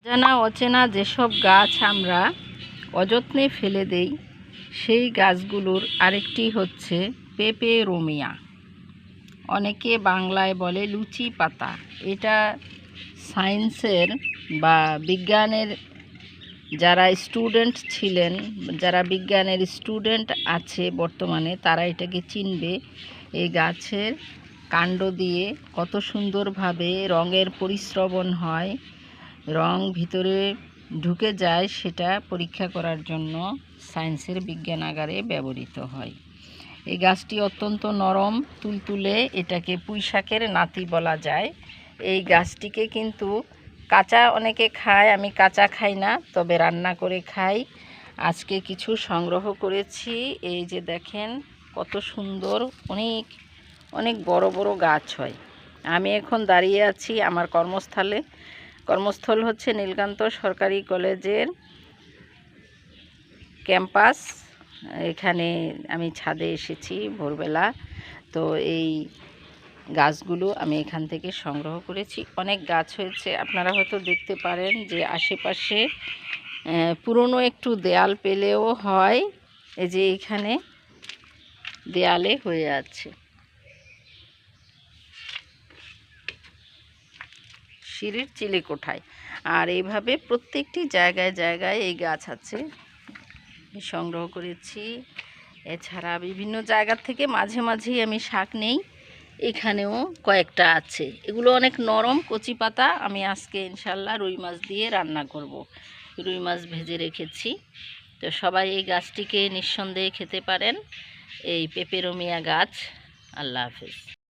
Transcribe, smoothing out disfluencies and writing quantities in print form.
জানা অচেনা যেসব গাছ আমরা অযত্নে ফেলে দেই, সেই গাছগুলোর আরেকটি হচ্ছে পেপেরোমিয়া। অনেকে বাংলায় বলে লুচি পাতা। এটা সায়েন্সের বা বিজ্ঞানের যারা স্টুডেন্ট ছিলেন, যারা বিজ্ঞানের স্টুডেন্ট আছে বর্তমানে, তারা এটাকে চিনবে। এই গাছের কাণ্ড দিয়ে কত সুন্দরভাবে রঙের পরিস্রবণ হয়, রং ভিতরে ঢুকে যায়, সেটা পরীক্ষা করার জন্য সায়েন্সের বিজ্ঞানাগারে ব্যবহৃত হয়। এই গাছটি অত্যন্ত নরম তুলতুলে, এটাকে পুঁইশাকের নাতি বলা যায়। এই গাছটিকে কিন্তু কাঁচা অনেকে খায়, আমি কাঁচা খাই না, তবে রান্না করে খাই। আজকে কিছু সংগ্রহ করেছি। এই যে দেখেন কত সুন্দর, অনেক অনেক বড় বড় গাছ হয়। আমি এখন দাঁড়িয়ে আছি আমার কর্মস্থল হচ্ছে নীলকান্ত সরকারি কলেজের ক্যাম্পাস। এখানে আমি ছাদে এসেছি ভোরবেলা। তো এই গাছগুলো আমি এখান থেকে সংগ্রহ করেছি। অনেক গাছ হয়েছে, আপনারা হয়তো দেখতে পারেন যে আশেপাশে পুরনো একটু দেয়াল পেলেও হয়। এই যে এখানে দেয়ালে হয়ে আছে, সিঁড়ির চিলেকোঠায়। আর এইভাবে প্রত্যেকটি জায়গায় জায়গায় এই গাছ আছে, সংগ্রহ করেছি। এছাড়া বিভিন্ন জায়গা থেকে মাঝে মাঝেই আমি শাক নেই, এখানেও কয়েকটা আছে। এগুলো অনেক নরম কচি পাতা। আমি আজকে ইনশাল্লাহ রুই মাছ দিয়ে রান্না করব। রুই মাছ ভেজে রেখেছি। তো সবাই এই গাছটিকে নিঃসন্দেহে খেতে পারেন, এই পেপেরোমিয়া গাছ। আল্লাহ হাফেজ।